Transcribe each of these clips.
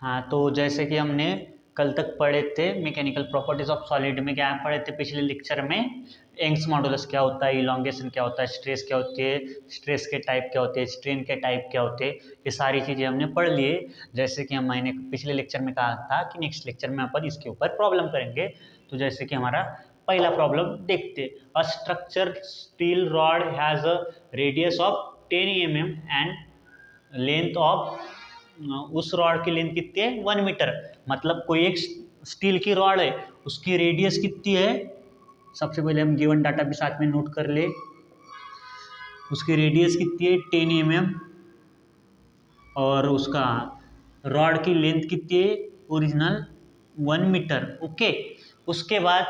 हाँ, तो जैसे कि हमने कल तक पढ़े थे मैकेनिकल प्रॉपर्टीज ऑफ सॉलिड में, क्या पढ़े थे पिछले लेक्चर में? यंग्स मॉडुलस क्या होता है, इलॉन्गेशन क्या होता है, स्ट्रेस क्या होती है, स्ट्रेस के टाइप क्या होते हैं, स्ट्रेन के टाइप क्या होते हैं, ये सारी चीज़ें हमने पढ़ लिए। जैसे कि मैंने पिछले लेक्चर में कहा था कि नेक्स्ट लेक्चर में अपन इसके ऊपर प्रॉब्लम करेंगे। तो जैसे कि हमारा पहला प्रॉब्लम देखते, a structure steel rod has a radius of 10 mm and length of, उस रॉड की लेंथ कितनी है? 1 मीटर। मतलब कोई एक स्टील की रॉड है, उसकी रेडियस कितनी है? सबसे पहले हम गिवन डाटा भी साथ में नोट कर ले। उसकी रेडियस कितनी है? 10 mm। और उसका रॉड की लेंथ कितनी है? Original 1 metre. ओके। उसके बाद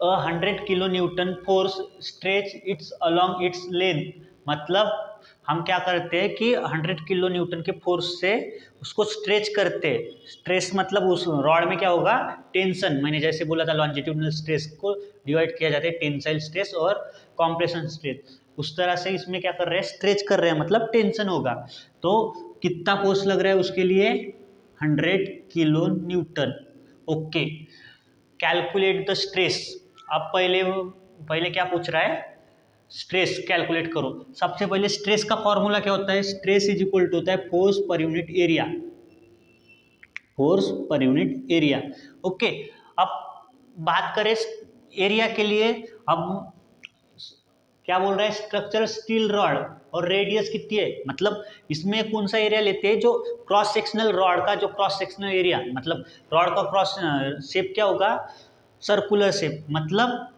100 kilo newton force stretch its along its length. मतलब हम क्या करते हैं कि 100 किलो न्यूटन के फोर्स से उसको स्ट्रेच करते हैं। स्ट्रेस मतलब उस रॉड में क्या होगा? टेंशन। मैंने जैसे बोला था लॉन्जिट्यूडनल स्ट्रेस को डिवाइड किया जाता है टेंसाइल स्ट्रेस और कॉम्प्रेशन स्ट्रेस। उस तरह से इसमें क्या कर रहे हैं? स्ट्रेच कर रहे हैं, मतलब टेंशन होगा। तो कितना फोर्स लग रहा है उसके लिए? 100 kilo Newton. Okay. Calculate the stress. अब पहले पहले क्या पूछ रहा है? स्ट्रेस कैलकुलेट करो। सबसे पहले स्ट्रेस का फॉर्मूला क्या होता है? स्ट्रेस इज इक्वल टू होता है force per unit area. Force per unit area. Okay. अब बात करें एरिया के लिए। अब क्या बोल रहा है? स्ट्रक्चर स्टील रॉड और रेडियस कितनी है? मतलब इसमें कौन सा एरिया लेते हैं? जो क्रॉस सेक्शनल रॉड का जो क्रॉस सेक्शनल एरिया, मतलब रॉड का क्रॉस शेप क्या होगा? Circular shape. मतलब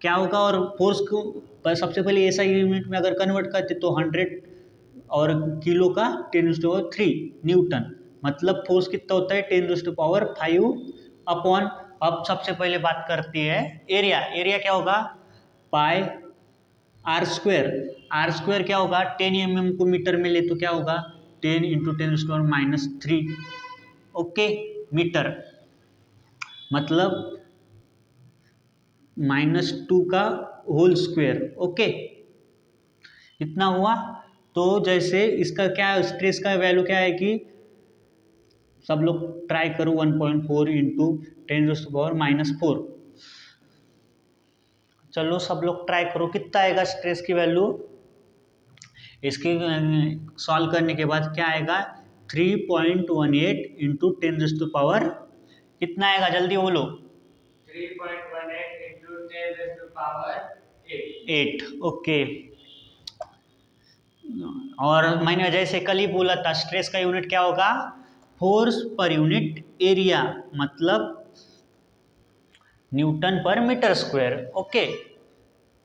क्या होगा? और फोर्स को सबसे पहले एसआई यूनिट में अगर कन्वर्ट करते तो 100 और किलो का 10⁻³ न्यूटन। मतलब फोर्स कितना होता है? 10⁻⁵ अपॉन। अब सबसे पहले बात करती है एरिया। एरिया क्या होगा? पाई आर स्क्वायर। आर स्क्वायर क्या होगा? 10 mm को मीटर में ले तो क्या होगा? 10 × 10⁻³ ओके मीटर। मतलब -2 का होल स्क्वायर। ओके, इतना हुआ। तो जैसे इसका क्या स्ट्रेस का वैल्यू क्या है कि सब लोग ट्राई करो, 1.4 × 10⁻⁻⁴। चलो सब लोग ट्राई करो, कितना आएगा स्ट्रेस की वैल्यू? इसके सॉल्व करने के बाद क्या आएगा? 3.18 × 10⁻, कितना आएगा? जल्दी बोलो। 3.18 × 10⁸ 8। ओके। और मैंने जैसे कल ही बोला था स्ट्रेस का यूनिट क्या होगा? फोर्स पर यूनिट एरिया, मतलब न्यूटन पर मीटर स्क्वायर। ओके,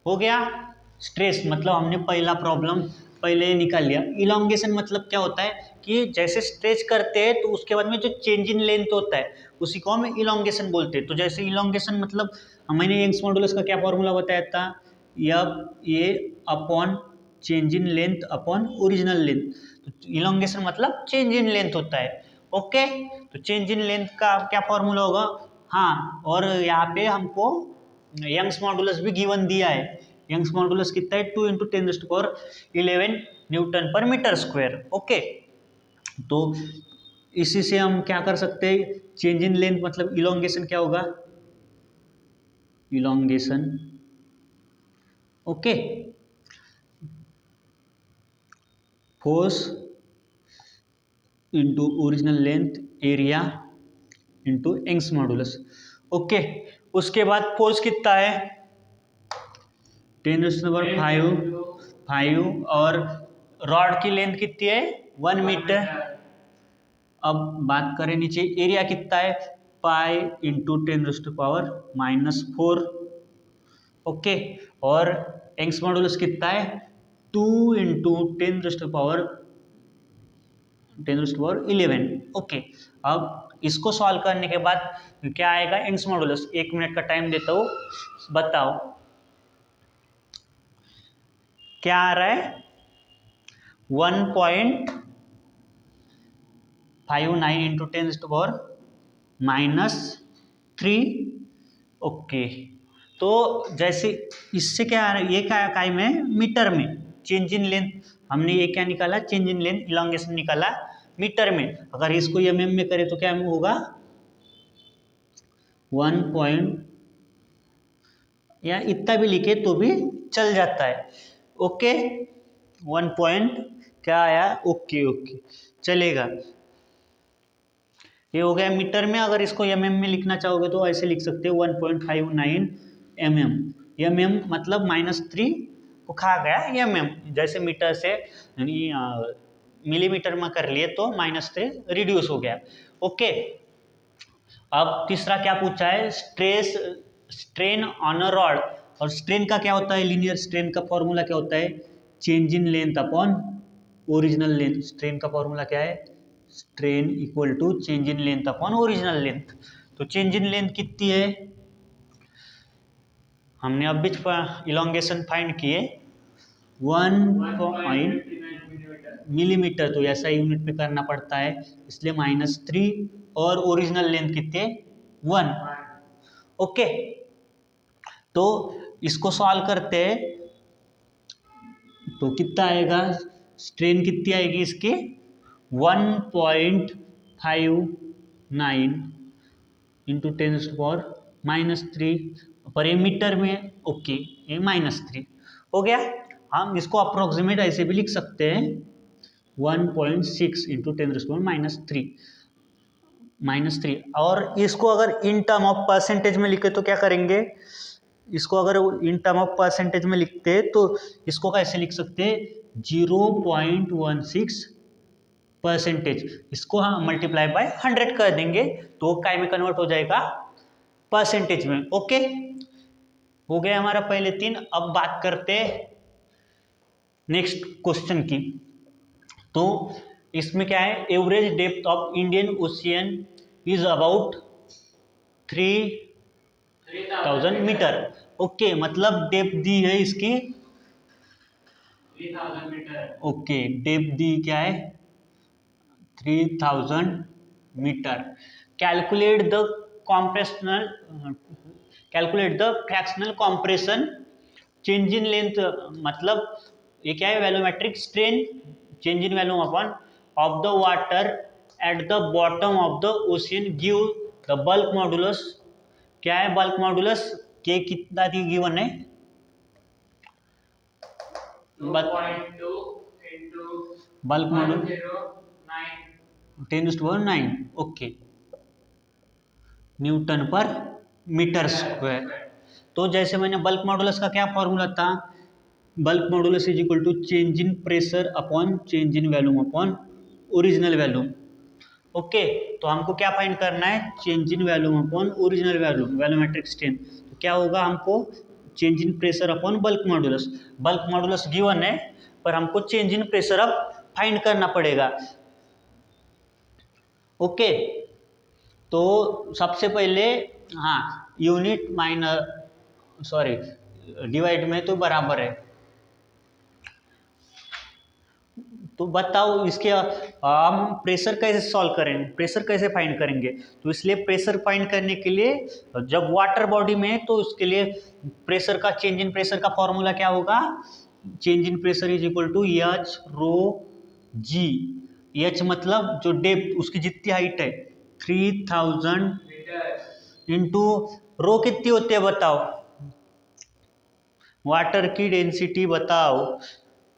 हो गया। स्ट्रेस मतलब हमने पहला प्रॉब्लम पहले ही निकाल लिया। इलोंगेशन मतलब क्या होता है कि जैसे स्ट्रेच करते हैं तो उसके बाद में जो चेंज इन लेंथ होता है उसी को हम इलोंगेशन बोलते हैं। तो जैसे इलोंगेशन मतलब मैंने यंग्स मॉडुलस का क्या फॉर्मूला बताया था? ये upon change in length upon original length. तो इलोंगेशन मतलब चेंज इन लेंथ होता है। ओके, तो चेंज इन लेंथ का क्या फॉर्मूला होगा? हाँ, और यहाँ पे हमको यंग्स मॉडुलस भी गिवन दिया है। यंग्स मॉडुलस कितना है? 2 × 10⁻11 न्यूटन पर मीटर स्क्वायर। ओके, तो इसी से हम क्या कर सकते हैं? चेंज इन लेंथ मतलब इलोंगेशन क्या होगा? Elongation. Okay, force into original length area into Young's modulus. Okay, उसके बाद फोर्स कितना है? 10⁻5 और रॉड की लेंथ कितनी है? 1 मीटर। अब बात करें नीचे एरिया कितना है? Pi into 10⁻⁻⁴। ओके, और यंग्स मॉडुलस कितना है? 2 × 10⁻11। ओके, अब इसको सॉल्व करने के बाद क्या आएगा? Young's modulus. 1 मिनट का टाइम देता हूँ, बताओ क्या आ रहा है? 1.59 × 10⁻³ ओके। तो जैसे इससे क्या आ रहा है? ये क्या काय में? मीटर में। चेंज इन लेंथ हमने ये क्या निकाला? चेंज इन लेंथ इलॉन्गेशन निकाला मीटर में। अगर इसको mm में करें तो क्या होगा 1 पॉइंट या इतना भी लिखे तो भी चल जाता है। ओके 1 पॉइंट क्या आया, ओके ओके चलेगा। ये हो गया मीटर में। अगर इसको mm में लिखना चाहोगे तो ऐसे लिख सकते हो 1.59 mm। mm मतलब -3 को खा गया mm, जैसे मीटर से मिलीमीटर में कर लिए तो -3 रिड्यूस हो गया। ओके अब तीसरा क्या पूछा है, स्ट्रेन ऑन अ रॉड। और स्ट्रेन का क्या होता है, लीनियर स्ट्रेन का फॉर्मूला क्या होता है, change in length upon original length. Strain का फॉर्मूला क्या है, strain equal to change in length upon original length. तो चेंज इन लेंथ कितनी है, हमने अब भी इलोंगेशन फाइंड किए 1 मिलीमीटर, तो ऐसा यूनिट पे करना पड़ता है इसलिए -3 और ओरिजिनल लेंथ कितने 1। ओके तो इसको सॉल्व करते हैं तो कितना आएगा, स्ट्रेन कितनी आएगी इसकी 1.59 इंटू 10⁻³ पर ये मीटर में। ओके ये -3 हो गया। हम इसको अप्रोक्सीमेट ऐसे भी लिख सकते हैं 1.6 इंटू 10⁻³ और इसको अगर इन टर्म ऑफ परसेंटेज में लिखे तो क्या करेंगे, इसको अगर इन टर्म ऑफ परसेंटेज में लिखते हैं तो इसको कैसे लिख सकते हैं 0.16%। इसको हम मल्टीप्लाई बाय 100 कर देंगे तो काय में कन्वर्ट हो जाएगा परसेंटेज में। ओके हो गया हमारा पहले 3। अब बात करते नेक्स्ट क्वेश्चन की। तो इसमें क्या है, average depth of Indian Ocean is about 3000 metre. Okay मतलब डेप्थ दी है इसकी 3000 मीटर। ओके डेप्थ दी क्या है 3000 metre. Calculate the fractional compression change in length, मतलब ये क्या है volumetric strain change in volume upon of the water at the bottom of the ocean give the bulk modulus. क्या है बल्क मॉडुलस के कितना दी गिवन है 2.2 into bulk modulus 109 10⁻⁹ okay newton पर मीटर स्क्वायर। तो जैसे मैंने बल्क मॉडुलस का क्या फॉर्मूला था, bulk modulus is equal to change in pressure upon change in volume upon original volume. Okay तो हमको क्या फाइंड करना है, change in volume upon original volume volumetric strain. तो क्या होगा, हमको change in pressure upon bulk modulus. Bulk modulus given है पर हमको चेंज इन प्रेशर अब फाइंड करना पड़ेगा। ओके तो सबसे पहले हाँ यूनिट डिवाइड में तो बराबर है। तो बताओ इसके हम प्रेशर कैसे सॉल्व करेंगे, प्रेशर कैसे फाइंड करेंगे। तो इसलिए प्रेशर फाइंड करने के लिए जब वाटर बॉडी में है तो उसके लिए प्रेशर का चेंज इन प्रेशर का फॉर्मूला क्या होगा, change in pressure is equal to h rho g. H मतलब जो डेप्थ उसकी जितनी हाइट है 3000 मीटर इंटू रो कितनी होती है बताओ, वाटर की डेंसिटी बताओ,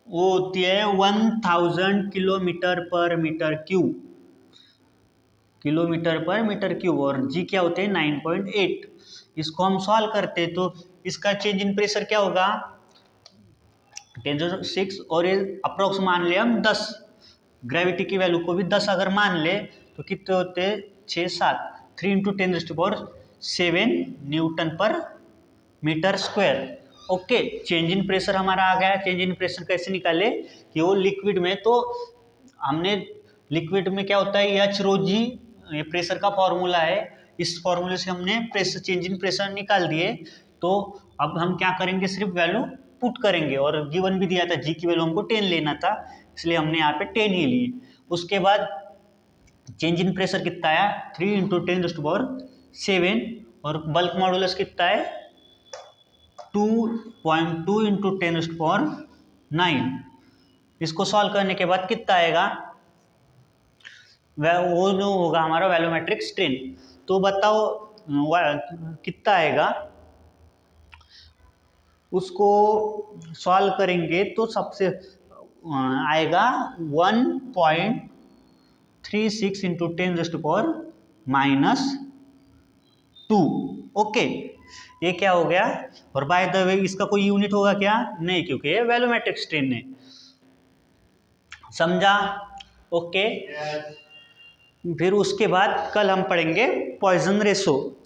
वो होती है 1000 किलोमीटर पर मीटर क्यूब, किलोमीटर पर मीटर क्यूब। और जी क्या होते हैं 9.8। इसको हम सॉल्व करते हैं तो इसका चेंज इन प्रेशर क्या होगा 10⁻⁶ और ये अप्रोक्स मान ले हम 10, ग्रेविटी की वैल्यू को भी 10 अगर मान ले तो कितने होते हैं 6-7, 3 इंटू 10⁻⁷ न्यूटन पर metre square. Okay change in pressure हमारा आ गया। चेंज इन प्रेशर कैसे निकाले कि वो लिक्विड में, तो हमने लिक्विड में क्या होता है एच रो जी, ये प्रेशर का फॉर्मूला है, इस फॉर्मूले से हमने प्रेशर चेंज इन प्रेशर निकाल दिए। तो अब हम क्या करेंगे, सिर्फ वैल्यू पुट करेंगे और गिवन भी दिया था जी की वैल्यू हमको 10 लेना था इसलिए हमने यहाँ पे 10 ही लिए। उसके बाद चेंज इन प्रेशर कितना आया 3 इंटू 10⁻⁷ और बल्क मॉडुलस कितना है 2.2 इंटू 10⁻⁹। इसको सॉल्व करने के बाद कितना आएगा वो जो होगा हमारा वैल्यूमेट्रिक स्ट्रेन। तो बताओ कितना आएगा, उसको सॉल्व करेंगे तो सबसे आएगा 1.36 इंटू 10⁻⁻²। ओके, ये क्या हो गया। और बाय द वे इसका कोई यूनिट होगा क्या, नहीं, क्योंकि ये वैल्यूमेट्रिक स्ट्रेन है। समझा? ओके। Yes. फिर उसके बाद कल हम पढ़ेंगे पॉइजन रेशो।